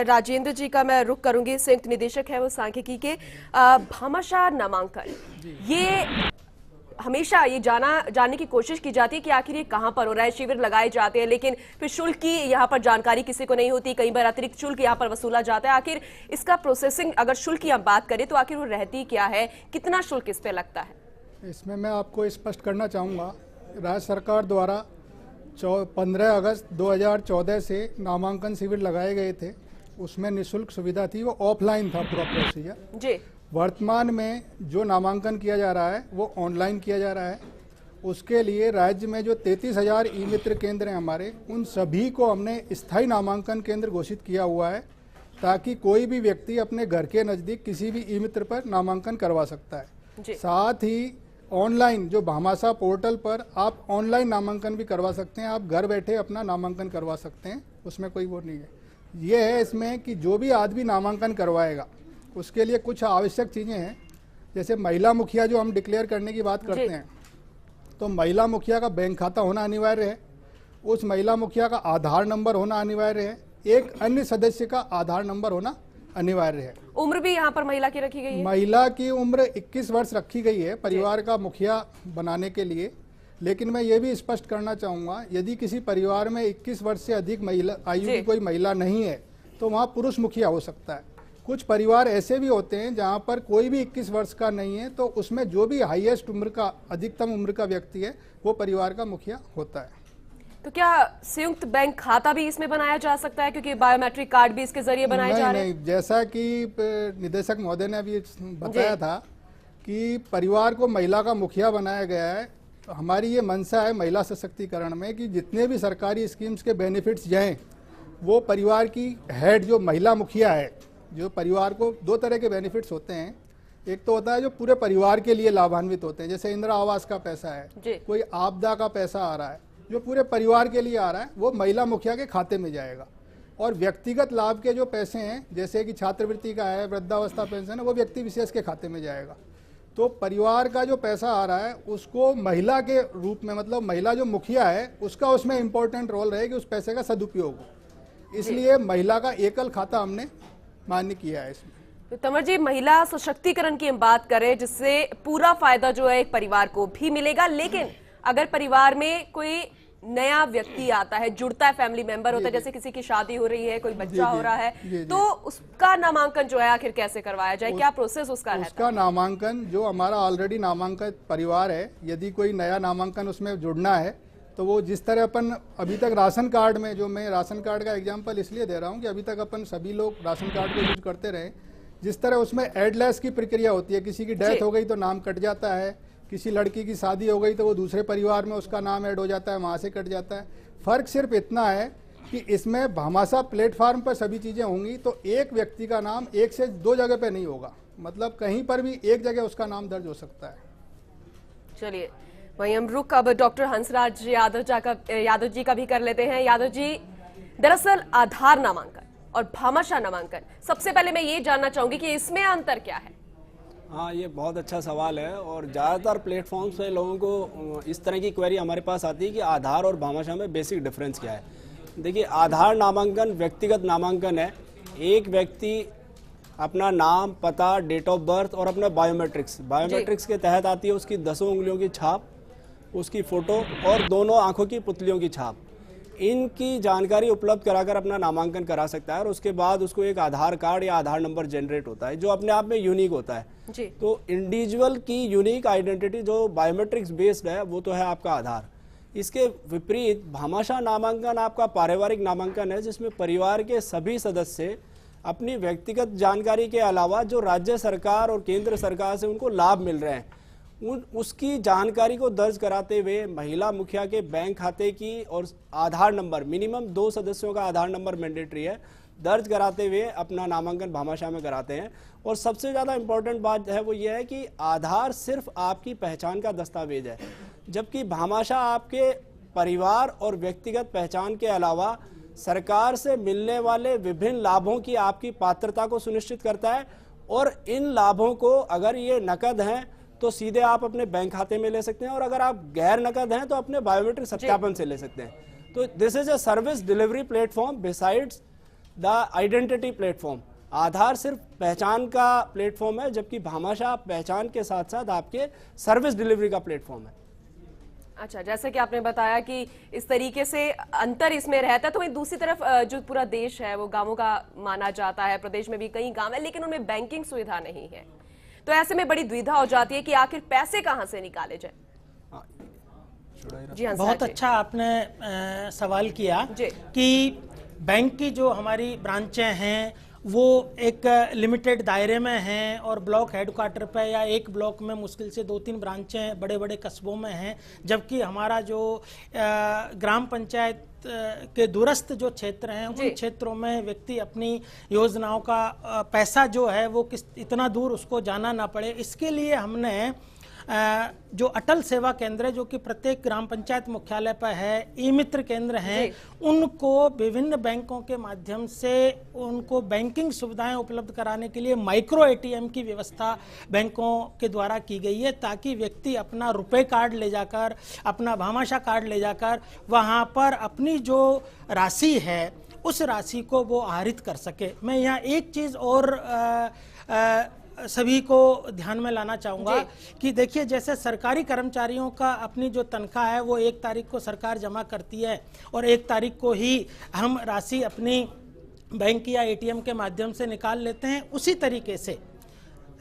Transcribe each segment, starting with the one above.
राजेंद्र जी का मैं रुख करूंगी, संयुक्त निदेशक है वो सांख्यिकी के। भामाशाह नामांकन, ये हमेशा ये जानने की कोशिश की जाती है कि आखिर ये कहां पर हो रहा है। शिविर लगाए जाते हैं लेकिन फिर शुल्क की यहाँ पर जानकारी किसी को नहीं होती, कई बार अतिरिक्त शुल्क यहाँ पर वसूला जाता है। आखिर इसका प्रोसेसिंग, अगर शुल्क की हम बात करें तो आखिर वो रहती क्या है, कितना शुल्क इस पे लगता है? इसमें मैं आपको स्पष्ट करना चाहूँगा, राज्य सरकार द्वारा 15 अगस्त 2014 से नामांकन शिविर लगाए गए थे। उसमें निःशुल्क सुविधा थी, वो ऑफलाइन था पूरा प्रोसीजर जी। वर्तमान में जो नामांकन किया जा रहा है वो ऑनलाइन किया जा रहा है। उसके लिए राज्य में जो 33,000 ई मित्र केंद्र हैं हमारे, उन सभी को हमने स्थायी नामांकन केंद्र घोषित किया हुआ है, ताकि कोई भी व्यक्ति अपने घर के नज़दीक किसी भी ई मित्र पर नामांकन करवा सकता है। साथ ही ऑनलाइन जो भामाशाह पोर्टल पर आप ऑनलाइन नामांकन भी करवा सकते हैं, आप घर बैठे अपना नामांकन करवा सकते हैं, उसमें कोई वो नहीं है। ये है इसमें कि जो भी आदमी नामांकन करवाएगा उसके लिए कुछ आवश्यक चीज़ें हैं, जैसे महिला मुखिया जो हम डिक्लेयर करने की बात करते हैं, तो महिला मुखिया का बैंक खाता होना अनिवार्य है, उस महिला मुखिया का आधार नंबर होना अनिवार्य है, एक अन्य सदस्य का आधार नंबर होना अनिवार्य है। उम्र भी यहाँ पर महिला की रखी गई है? महिला की उम्र 21 वर्ष रखी गई है परिवार का मुखिया बनाने के लिए। लेकिन मैं ये भी स्पष्ट करना चाहूँगा, यदि किसी परिवार में 21 वर्ष से अधिक महिला आयु की कोई महिला नहीं है तो वहाँ पुरुष मुखिया हो सकता है। कुछ परिवार ऐसे भी होते हैं जहाँ पर कोई भी 21 वर्ष का नहीं है, तो उसमें जो भी हाईएस्ट उम्र का, अधिकतम उम्र का व्यक्ति है वो परिवार का मुखिया होता है। तो क्या संयुक्त बैंक खाता भी इसमें बनाया जा सकता है, क्योंकि बायोमेट्रिक कार्ड भी इसके जरिए बनाए जा रहे हैं? नहीं, जैसा कि निदेशक महोदय ने अभी बताया था कि परिवार को महिला का मुखिया बनाया गया है, तो हमारी ये मंशा है महिला सशक्तिकरण में कि जितने भी सरकारी स्कीम्स के बेनिफिट्स जाएं वो परिवार की हेड जो महिला मुखिया है, जो परिवार को दो तरह के बेनिफिट्स होते हैं। एक तो होता है जो पूरे परिवार के लिए लाभान्वित होते हैं, जैसे इंदिरा आवास का पैसा है, कोई आपदा का पैसा आ रहा है जो पूरे परिवार के लिए आ रहा है, वो महिला मुखिया के खाते में जाएगा। और व्यक्तिगत लाभ के जो पैसे हैं, जैसे कि छात्रवृत्ति का है, वृद्धावस्था पेंशन है, वो व्यक्ति विशेष के खाते में जाएगा। तो परिवार का जो पैसा आ रहा है उसको महिला के रूप में, मतलब महिला जो मुखिया है उसका उसमें इंपॉर्टेंट रोल रहेगा, उस पैसे का सदुपयोग हो। इसलिए महिला का एकल खाता हमने मान्य किया है इसमें। तो तंवर जी, महिला सशक्तिकरण की हम बात करें जिससे पूरा फायदा जो है एक परिवार को भी मिलेगा, लेकिन अगर परिवार में कोई नया व्यक्ति आता है, जुड़ता है, फैमिली मेंबर होता है, जैसे किसी की शादी हो रही है, कोई बच्चा हो रहा है, तो उसका नामांकन जो है आखिर कैसे करवाया जाए, क्या प्रोसेस उसका रहता है? उसका नामांकन जो हमारा ऑलरेडी नामांकित परिवार है, यदि कोई नया नामांकन उसमें जुड़ना है तो वो जिस तरह अपन अभी तक राशन कार्ड में, जो मैं राशन कार्ड का एग्जाम्पल इसलिए दे रहा हूँ कि अभी तक अपन सभी लोग राशन कार्ड को यूज करते रहे, जिस तरह उसमें एडलेस की प्रक्रिया होती है, किसी की डेथ हो गई तो नाम कट जाता है, किसी लड़की की शादी हो गई तो वो दूसरे परिवार में उसका नाम ऐड हो जाता है, वहाँ से कट जाता है। फ़र्क सिर्फ इतना है कि इसमें भामाशाह प्लेटफॉर्म पर सभी चीज़ें होंगी, तो एक व्यक्ति का नाम एक से दो जगह पे नहीं होगा, मतलब कहीं पर भी एक जगह उसका नाम दर्ज हो सकता है। चलिए, वहीं हम रुक अब डॉक्टर हंसराज यादव जी का भी कर लेते हैं। यादव जी, दरअसल आधार नामांकन और भामाशाह नामांकन, सबसे पहले मैं ये जानना चाहूंगी कि इसमें अंतर क्या है? हाँ, ये बहुत अच्छा सवाल है और ज़्यादातर प्लेटफॉर्म्स पे लोगों को इस तरह की क्वेरी हमारे पास आती है कि आधार और भामाशाह में बेसिक डिफरेंस क्या है। देखिए, आधार नामांकन व्यक्तिगत नामांकन है। एक व्यक्ति अपना नाम, पता, डेट ऑफ बर्थ और अपना बायोमेट्रिक्स के तहत आती है उसकी 10 उंगलियों की छाप, उसकी फ़ोटो और दोनों आँखों की पुतलियों की छाप। इनकी जानकारी उपलब्ध कराकर अपना नामांकन करा सकता है और उसके बाद उसको एक आधार कार्ड या आधार नंबर जनरेट होता है जो अपने आप में यूनिक होता है जी। तो इंडिविजुअल की यूनिक आइडेंटिटी जो बायोमेट्रिक्स बेस्ड है वो तो है आपका आधार। इसके विपरीत भामाशाह नामांकन आपका पारिवारिक नामांकन है, जिसमें परिवार के सभी सदस्य अपनी व्यक्तिगत जानकारी के अलावा जो राज्य सरकार और केंद्र सरकार से उनको लाभ मिल रहे हैं उसकी जानकारी को दर्ज कराते हुए महिला मुखिया के बैंक खाते की और आधार नंबर, मिनिमम 2 सदस्यों का आधार नंबर मैंडेटरी है, दर्ज कराते हुए अपना नामांकन भामाशाह में कराते हैं। और सबसे ज़्यादा इम्पोर्टेंट बात है वो ये है कि आधार सिर्फ आपकी पहचान का दस्तावेज है, जबकि भामाशाह आपके परिवार और व्यक्तिगत पहचान के अलावा सरकार से मिलने वाले विभिन्न लाभों की आपकी पात्रता को सुनिश्चित करता है। और इन लाभों को अगर ये नकद हैं तो सीधे आप अपने बैंक खाते में ले सकते हैं, और अगर आप गैर नकद हैं तो अपने बायोमेट्रिक सत्यापन से ले सकते हैं। तो this is a service delivery platform besides the identity platform. Aadhaar सिर्फ पहचान का प्लेटफॉर्म है, जबकि भामाशाह पहचान के साथ साथ आपके सर्विस डिलीवरी का प्लेटफॉर्म है। अच्छा, जैसे कि आपने बताया कि इस तरीके से अंतर इसमें रहता है, तो वहीं दूसरी तरफ जो पूरा देश है वो गांवों का माना जाता है। प्रदेश में भी कई गांव है लेकिन उनमें बैंकिंग सुविधा नहीं है, तो ऐसे में बड़ी दुविधा हो जाती है कि आखिर पैसे कहां से निकाले जाए। जी हाँ, बहुत अच्छा आपने सवाल किया कि बैंक की जो हमारी ब्रांचें हैं वो एक लिमिटेड दायरे में हैं और ब्लॉक हेडक्वार्टर पे या एक ब्लॉक में मुश्किल से 2-3 ब्रांचें बड़े बड़े कस्बों में हैं, जबकि हमारा जो ग्राम पंचायत के दूरस्थ जो क्षेत्र हैं उन क्षेत्रों में व्यक्ति अपनी योजनाओं का पैसा जो है वो इतना दूर उसको जाना ना पड़े। इसके लिए हमने जो अटल सेवा केंद्र है जो कि प्रत्येक ग्राम पंचायत मुख्यालय पर है, ई मित्र केंद्र हैं, उनको विभिन्न बैंकों के माध्यम से उनको बैंकिंग सुविधाएं उपलब्ध कराने के लिए माइक्रो एटीएम की व्यवस्था बैंकों के द्वारा की गई है, ताकि व्यक्ति अपना रुपए कार्ड ले जाकर, अपना भामाशाह कार्ड ले जाकर वहां पर अपनी जो राशि है उस राशि को वो आहरित कर सके। मैं यहाँ एक चीज और सभी को ध्यान में लाना चाहूंगा कि देखिए, जैसे सरकारी कर्मचारियों का अपनी जो तनख्वाह है वो 1 तारीख को सरकार जमा करती है और 1 तारीख को ही हम राशि अपनी बैंक या एटीएम के माध्यम से निकाल लेते हैं। उसी तरीके से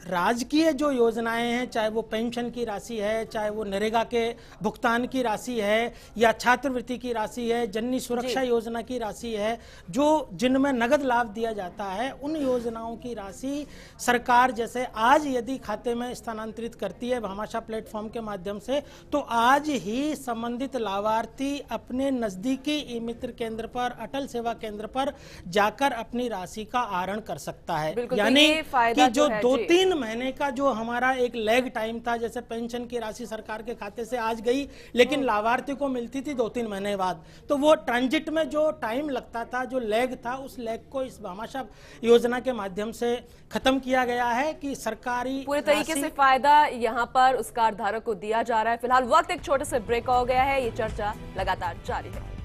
राजकीय जो योजनाएं हैं, चाहे वो पेंशन की राशि है, चाहे वो नरेगा के भुगतान की राशि है या छात्रवृत्ति की राशि है, जननी सुरक्षा योजना की राशि है, जो जिनमें नगद लाभ दिया जाता है, उन योजनाओं की राशि सरकार जैसे आज यदि खाते में स्थानांतरित करती है भामाशाह प्लेटफॉर्म के माध्यम से, तो आज ही संबंधित लाभार्थी अपने नजदीकी ई मित्र केंद्र पर, अटल सेवा केंद्र पर जाकर अपनी राशि का आहरण कर सकता है। यानी कि जो 2-3 महीने का जो हमारा एक लैग टाइम था, जैसे पेंशन की राशि सरकार के खाते से आज गई लेकिन लाभार्थी को मिलती थी 2-3 महीने बाद, तो वो ट्रांजिट में जो टाइम लगता था, जो लैग था, उस लैग को इस भामाशाह योजना के माध्यम से खत्म किया गया है कि सरकारी पूरे तरीके से फायदा यहाँ पर उस कार्ड धारक को दिया जा रहा है। फिलहाल वक्त एक छोटे से ब्रेक हो गया है, ये चर्चा लगातार जारी है।